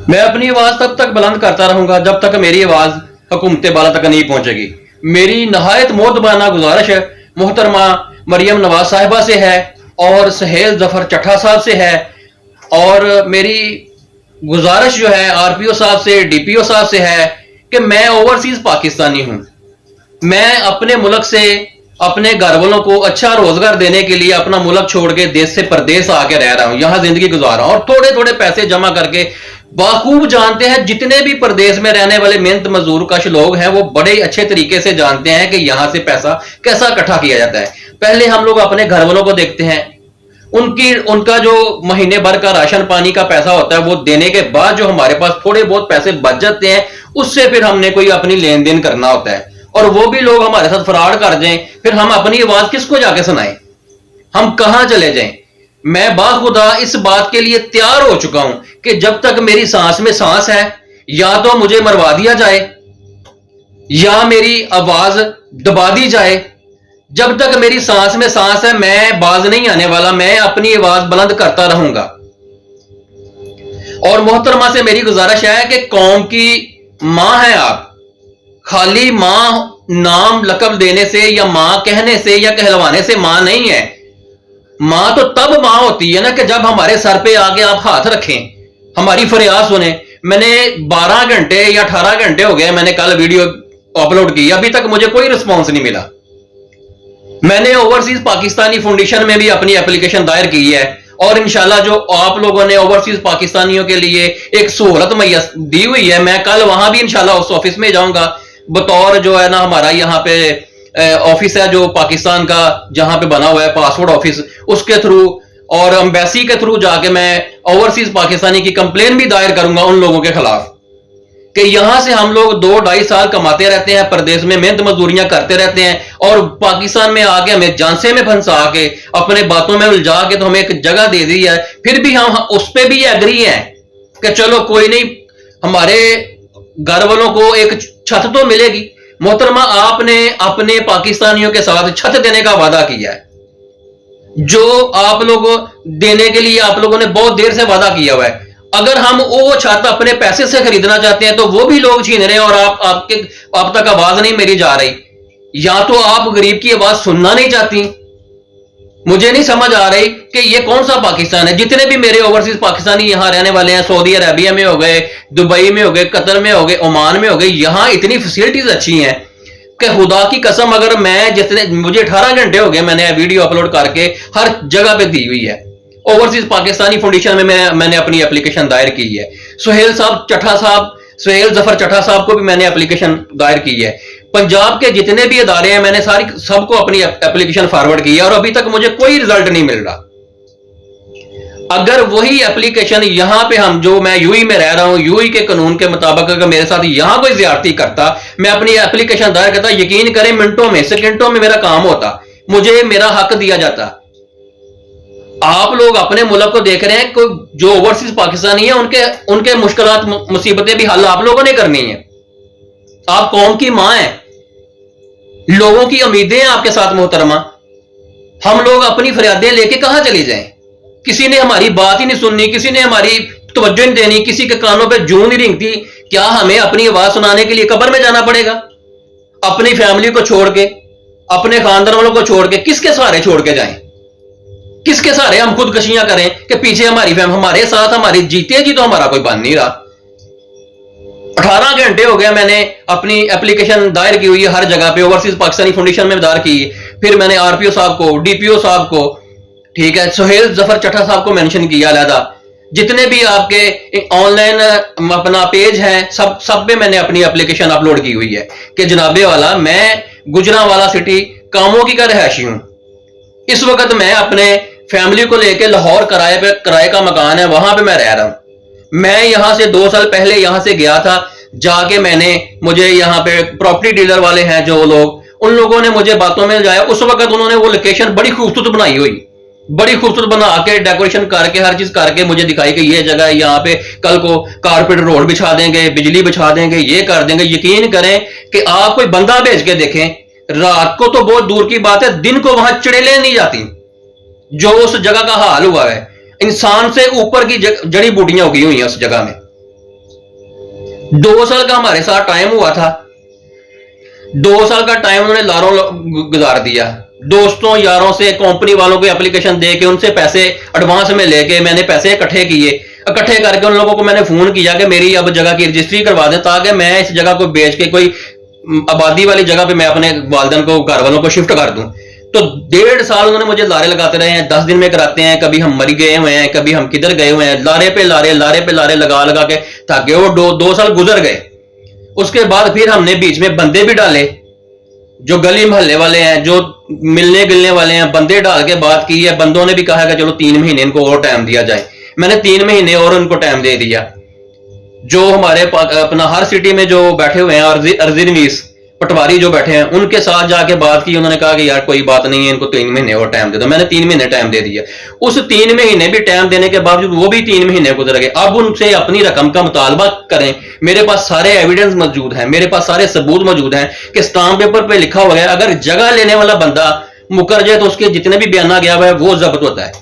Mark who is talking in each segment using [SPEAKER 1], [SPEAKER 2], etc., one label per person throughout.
[SPEAKER 1] मैं अपनी आवाज तब तक बुलंद करता रहूंगा जब तक मेरी आवाज हुकूमत बाला तक नहीं पहुंचेगी। मेरी नहायत मोहतबाना गुजारिश है मोहतरमा मरियम नवाज साहिबा से है और सहेल जफर चट्ठा साहब से है, और मेरी गुजारिश जो है आरपीओ साहब से, डीपीओ साहब से है कि मैं ओवरसीज पाकिस्तानी हूं। मैं अपने मुल्क से अपने घर वालों को अच्छा रोजगार देने के लिए अपना मुल्क छोड़ के देश से परदेश आके रह रहा हूं, यहां जिंदगी गुजार रहा हूं और थोड़े थोड़े पैसे जमा करके। बाखूब जानते हैं जितने भी प्रदेश में रहने वाले मेहनत मजदूर कश लोग हैं, वो बड़े अच्छे तरीके से जानते हैं कि यहां से पैसा कैसा इकट्ठा किया जाता है। पहले हम लोग अपने घर वालों को देखते हैं, उनका जो महीने भर का राशन पानी का पैसा होता है वो देने के बाद जो हमारे पास थोड़े बहुत पैसे बच जाते हैं, उससे फिर हमने कोई अपनी लेन देन करना होता है। और वो भी लोग हमारे साथ फ्रॉड कर जाएं, फिर हम अपनी आवाज किसको जाके सुनाएं, हम कहां चले जाएं। मैं बाखुदा इस बात के लिए तैयार हो चुका हूं कि जब तक मेरी सांस में सांस है, या तो मुझे मरवा दिया जाए या मेरी आवाज दबा दी जाए। जब तक मेरी सांस में सांस है मैं बाज नहीं आने वाला, मैं अपनी आवाज बुलंद करता रहूंगा। और मोहतरमा से मेरी गुजारिश है कि कौम की मां है आप, खाली मां नाम लकब देने से या मां कहने से या कहलवाने से मां नहीं है। मां तो तब मां होती है ना कि जब हमारे सर पे आगे आप हाथ रखें, हमारी फरियाद सुने। मैंने 12 घंटे या 18 घंटे हो गए, मैंने कल वीडियो अपलोड की, अभी तक मुझे कोई रिस्पॉन्स नहीं मिला। मैंने ओवरसीज पाकिस्तानी फाउंडेशन में भी अपनी एप्लीकेशन दायर की है और इंशाल्लाह जो आप लोगों ने ओवरसीज पाकिस्तानियों के लिए एक सहूलत मुहैया दी हुई है, मैं कल वहां भी इंशाल्लाह उस ऑफिस में जाऊंगा बतौर जो है ना हमारा यहाँ पे ऑफिस है जो पाकिस्तान का जहां पे बना हुआ है पासपोर्ट ऑफिस, उसके थ्रू और एम्बेसी के थ्रू जाके मैं ओवरसीज पाकिस्तानी की कंप्लेन भी दायर करूंगा उन लोगों के खिलाफ कि यहां से हम लोग 2-2.5 साल कमाते रहते हैं, प्रदेश में मेहनत मजदूरियां करते रहते हैं और पाकिस्तान में आके हमें झांसे में फंसा के अपने बातों में उलझा के तो हमें एक जगह दे दी है। फिर भी हम उस पर भी एग्री हैं कि चलो कोई नहीं, हमारे घर वालों को एक छत तो मिलेगी। मोहतरमा आपने अपने पाकिस्तानियों के साथ छत देने का वादा किया है, जो आप लोगों देने के लिए आप लोगों ने बहुत देर से वादा किया हुआ है। अगर हम वो छत अपने पैसे से खरीदना चाहते हैं तो वो भी लोग छीन रहे हैं और आप तक आवाज नहीं मेरी जा रही। या तो आप गरीब की आवाज सुनना नहीं चाहती, मुझे नहीं समझ आ रही कि ये कौन सा पाकिस्तान है। जितने भी मेरे ओवरसीज पाकिस्तानी यहां रहने वाले हैं, सऊदी अरेबिया में हो गए, दुबई में हो गए, कतर में हो गए, ओमान में हो गए, यहां इतनी फैसिलिटीज अच्छी हैं कि खुदा की कसम अगर मैं जितने मुझे 18 घंटे हो गए मैंने वीडियो अपलोड करके हर जगह पे दी हुई है। ओवरसीज पाकिस्तानी फाउंडेशन में मैंने अपनी एप्लीकेशन दायर की है। सुहेल जफर चट्ठा साहब को भी मैंने एप्लीकेशन दायर की है। पंजाब के जितने भी इदारे हैं मैंने सबको अपनी एप्लीकेशन फॉरवर्ड की है और अभी तक मुझे कोई रिजल्ट नहीं मिल रहा। अगर वही एप्लीकेशन यहां पे हम जो मैं यूई में रह रहा हूं, यूई के कानून के मुताबिक अगर मेरे साथ यहां कोई ज्यादती करता, मैं अपनी एप्लीकेशन दायर करता, यकीन करें मिनटों में सेकंडों में मेरा काम होता, मुझे मेरा हक दिया जाता। आप लोग अपने मुल्क को देख रहे हैं, कोई जो ओवरसीज पाकिस्तानी है उनके मुश्किलात मुसीबतें भी हल आप लोगों ने करनी है। आप कौम की मां हैं, लोगों की उम्मीदें हैं आपके साथ मोहतरमा। हम लोग अपनी फरियादें लेके कहां चली जाएं? किसी ने हमारी बात ही नहीं सुननी, किसी ने हमारी तवज्जो नहीं देनी, किसी के कानों पे जूं नहीं रिंगती। क्या हमें अपनी आवाज सुनाने के लिए कब्र में जाना पड़ेगा? अपनी फैमिली को छोड़ के, अपने खानदान वालों को छोड़ के किसके सहारे छोड़ के जाएं? किसके सहारे हम खुदकशियां करें कि पीछे हमारी फैमिली हमारे साथ हमारी जीते जी तो हमारा कोई बन नहीं रहा। 18 घंटे हो गया मैंने अपनी एप्लीकेशन दायर की हुई है हर जगह पे, ओवरसीज पाकिस्तानी फाउंडेशन में दायर की, फिर मैंने आरपीओ साहब को, डीपीओ साहब को, ठीक है, सुहेल जफर चट्ठा साहब को मेंशन किया अलहदा। जितने भी आपके ऑनलाइन अपना पेज है सब पे मैंने अपनी एप्लीकेशन अपलोड की हुई है कि जनाबे वाला मैं गुजरांवाला सिटी कामों की का रहायशी हूं। इस वक्त मैं अपने फैमिली को लेकर लाहौर किराए का मकान है, वहां पे मैं रह रहा हूं। मैं यहां से 2 साल पहले यहां से गया था, जाके मुझे यहाँ पे प्रॉपर्टी डीलर वाले हैं जो लोग, उन लोगों ने मुझे बातों में जाया। उस वक्त उन्होंने वो लोकेशन बड़ी खूबसूरत बनाई हुई, बड़ी खूबसूरत बना के डेकोरेशन करके हर चीज करके मुझे दिखाई कि ये जगह है, यहाँ पे कल को कारपेट रोड बिछा देंगे, बिजली बिछा देंगे, ये कर देंगे। यकीन करें कि आप कोई बंदा भेज के देखें, रात को तो बहुत दूर की बात है, दिन को वहां चिड़ेलें नहीं जाती। जो उस जगह का हाल हुआ है, इंसान से ऊपर की जड़ी बूटियां उगी हुई हैं उस जगह में। 2 साल का हमारे साथ टाइम हुआ था, 2 साल का टाइम उन्होंने लारों गुजार दिया। दोस्तों यारों से, कंपनी वालों को एप्लीकेशन दे के, उनसे पैसे एडवांस में लेके मैंने पैसे इकट्ठे किए। इकट्ठे करके उन लोगों को मैंने फोन किया कि मेरी अब जगह की रजिस्ट्री करवा दें, ताकि मैं इस जगह को बेच के कोई आबादी वाली जगह पे मैं अपने वालिदैन को, घर वालों को शिफ्ट कर दूं। तो 1.5 साल उन्होंने मुझे लारे लगाते रहे हैं, 10 दिन में कराते हैं, कभी हम मर गए हुए हैं, कभी हम किधर गए हुए हैं, लारे पे लारे लगा लगा के ताकि वो 2 साल गुजर गए। उसके बाद फिर हमने बीच में बंदे भी डाले, जो गली मोहल्ले वाले हैं, जो मिलने गिलने वाले हैं, बंदे डाल के बात की है। बंदों ने भी कहा कि चलो 3 महीने इनको और टाइम दिया जाए। मैंने 3 महीने और उनको टाइम दे दिया। जो हमारे अपना हर सिटी में जो बैठे हुए हैं अर्जिनवीस पटवारी जो बैठे हैं, उनके साथ जाके बात की। उन्होंने कहा कि यार कोई बात नहीं है, इनको 3 महीने और टाइम दे दो। मैंने 3 महीने टाइम दे दिया। उस 3 महीने भी टाइम देने के बावजूद वो भी 3 महीने गुजर गए। अब उनसे अपनी रकम का मुतालबा करें। मेरे पास सारे एविडेंस मौजूद हैं, मेरे पास सारे सबूत मौजूद हैं कि स्टाम्प पेपर पे लिखा हुआ है अगर जगह लेने वाला बंदा मुकर जाए तो उसके जितने भी बयाना गया हुआ है वो जब्त होता है,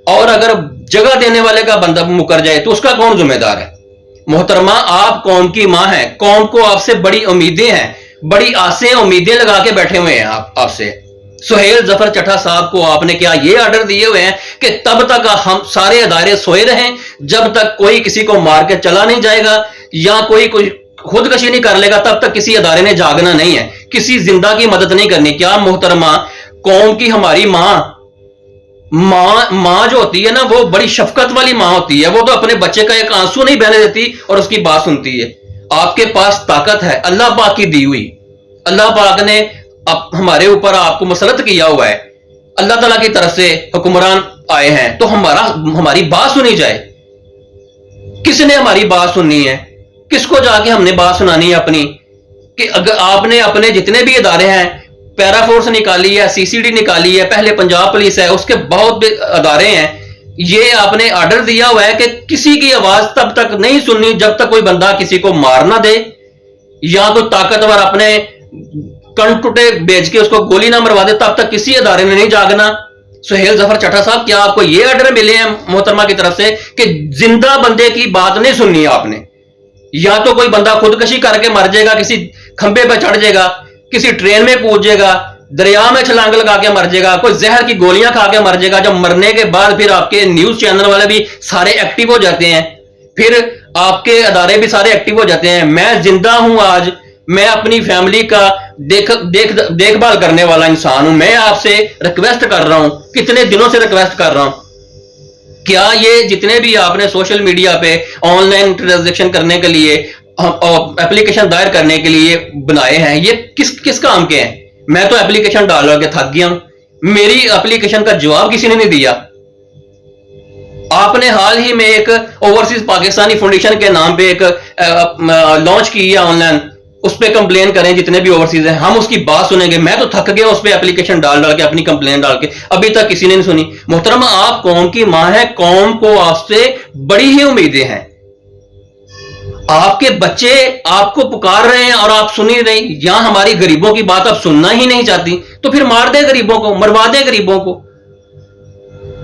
[SPEAKER 1] और अगर जगह देने वाले का बंदा मुकर जाए तो उसका कौन जिम्मेदार है। मोहतरमा, आप कौम की मां हैं, कौम को आपसे बड़ी उम्मीदें हैं, बड़ी आसें उम्मीदें लगा के बैठे हुए हैं आपसे। सुहेल जफर चट्टा साहब को आपने क्या ये ऑर्डर दिए हुए हैं कि तब तक हम सारे अदारे सोए रहें जब तक कोई किसी को मार के चला नहीं जाएगा या कोई खुदकशी नहीं कर लेगा, तब तक किसी अदारे ने जागना नहीं है, किसी जिंदा की मदद नहीं करनी। क्या मोहतरमा, कौम की हमारी मां जो होती है ना, वो बड़ी शफकत वाली मां होती है। वो तो अपने बच्चे का एक आंसू नहीं बहने देती और उसकी बात सुनती है। आपके पास ताकत है, अल्लाह पाक की दी हुई। अल्लाह पाक ने हमारे ऊपर आपको मुसलत किया हुआ है। अल्लाह ताला की तरफ से हुक्मरान आए हैं, तो हमारी बात सुनी जाए। किसने हमारी बात सुननी है? किसको जाके हमने बात सुनानी है अपनी? कि अगर आपने अपने जितने भी इदारे हैं, पैरा फोर्स निकाली है, सीसीडी निकाली है, पहले पंजाब पुलिस है, उसके बहुत अदारे हैं, ये आपने ऑर्डर दिया हुआ है कि किसी की आवाज तब तक नहीं सुननी जब तक कोई बंदा किसी को मार ना दे या कोई ताकतवर अपने कण टुटे बेच के उसको गोली ना मरवा दे, तब तक किसी अदारे ने नहीं जागना। सुहेल जफर चट्टा साहब, क्या आपको ये ऑर्डर मिले हैं मोहतरमा की तरफ से कि जिंदा बंदे की बात नहीं सुननी है आपने? या तो कोई बंदा खुदकशी करके मर जाएगा, किसी खंबे पर चढ़ जाएगा, किसी ट्रेन में कूद जाएगा, दरिया में छलांग लगा के मर जाएगा, कोई जहर की गोलियां खा के मर जाएगा। जब मरने के बाद फिर आपके न्यूज चैनल वाले भी सारे एक्टिव हो जाते हैं, फिर आपके अदारे भी सारे एक्टिव हो जाते हैं। मैं जिंदा हूं आज, मैं अपनी फैमिली का देखभाल करने वाला इंसान हूं। मैं आपसे रिक्वेस्ट कर रहा हूं, कितने दिनों से रिक्वेस्ट कर रहा हूं, क्या ये जितने भी आपने सोशल मीडिया पे ऑनलाइन ट्रांजैक्शन करने के लिए, एप्लीकेशन दायर करने के लिए बनाए हैं, ये किस काम के हैं? मैं तो एप्लीकेशन डाल के थक गया हूं। मेरी एप्लीकेशन का जवाब किसी ने नहीं दिया। आपने हाल ही में एक ओवरसीज पाकिस्तानी फाउंडेशन के नाम पे एक लॉन्च की है ऑनलाइन, उस पर कंप्लेन करें जितने भी ओवरसीज हैं, हम उसकी बात सुनेंगे। मैं तो थक गया उस पर एप्लीकेशन डाल के, अपनी कंप्लेन डाल के, अभी तक किसी ने नहीं सुनी। मोहतरमा, आप कौम की मां है, कौम को आपसे बड़ी ही उम्मीदें हैं। आपके बच्चे आपको पुकार रहे हैं और आप सुन ही नहीं, या हमारी गरीबों की बात आप सुनना ही नहीं चाहती, तो फिर मार दे गरीबों को, मरवा दे गरीबों को।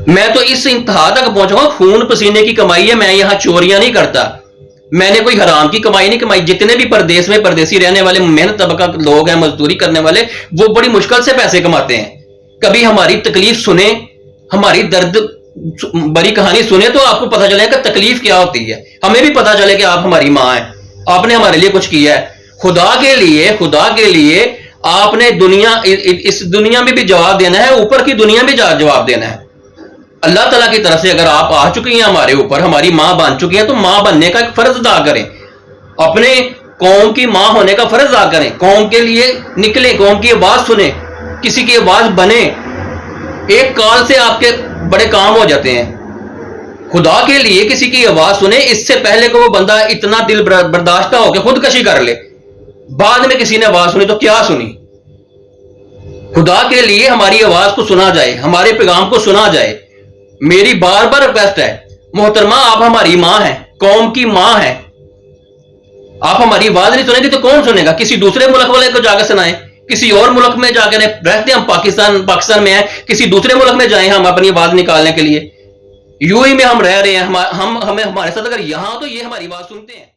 [SPEAKER 1] मैं तो इस इंतहा तक पहुंचूंगा, खून पसीने की कमाई है, मैं यहां चोरियां नहीं करता, मैंने कोई हराम की कमाई नहीं कमाई। जितने भी परदेश में परदेसी रहने वाले मेहनत तबका लोग हैं, मजदूरी करने वाले, वो बड़ी मुश्किल से पैसे कमाते हैं। कभी हमारी तकलीफ सुने, हमारी दर्द बड़ी कहानी सुने तो आपको पता चले कि तकलीफ क्या होती है। हमें भी पता चले कि आप हमारी मां हैं, आपने हमारे लिए कुछ किया है। खुदा के लिए आपने इस दुनिया में भी जवाब देना है, ऊपर की दुनिया में जवाब देना है। अल्लाह ताला की तरफ से अगर आप आ चुकी हैं हमारे ऊपर, हमारी मां बन चुकी हैं, तो मां बनने का एक फर्ज अदा करें, अपने कौम की मां होने का फर्ज अदा करें, कौम के लिए निकले, कौम की आवाज सुने, किसी की आवाज बने। एक कॉल से आपके बड़े काम हो जाते हैं। खुदा के लिए किसी की आवाज सुने, इससे पहले को वो बंदा इतना दिल बर्दाश्त होकर खुदकशी कर ले, बाद में किसी ने आवाज सुनी तो क्या सुनी। खुदा के लिए हमारी आवाज को सुना जाए, हमारे पैगाम को सुना जाए। मेरी बार बार रिक्वेस्ट है मोहतरमा, आप हमारी मां हैं, कौम की मां हैं, आप हमारी आवाज नहीं सुनेंगे तो कौन सुनेगा? किसी दूसरे मुल्क वाले को जाकर सुनाएं, किसी और मुल्क में जाकर रहते, हम पाकिस्तान में हैं, किसी दूसरे मुल्क में जाएं हम अपनी आवाज निकालने के लिए। यूएई में हम रह रहे हैं, हमें हमारे साथ अगर यहां तो ये हमारी बात सुनते हैं।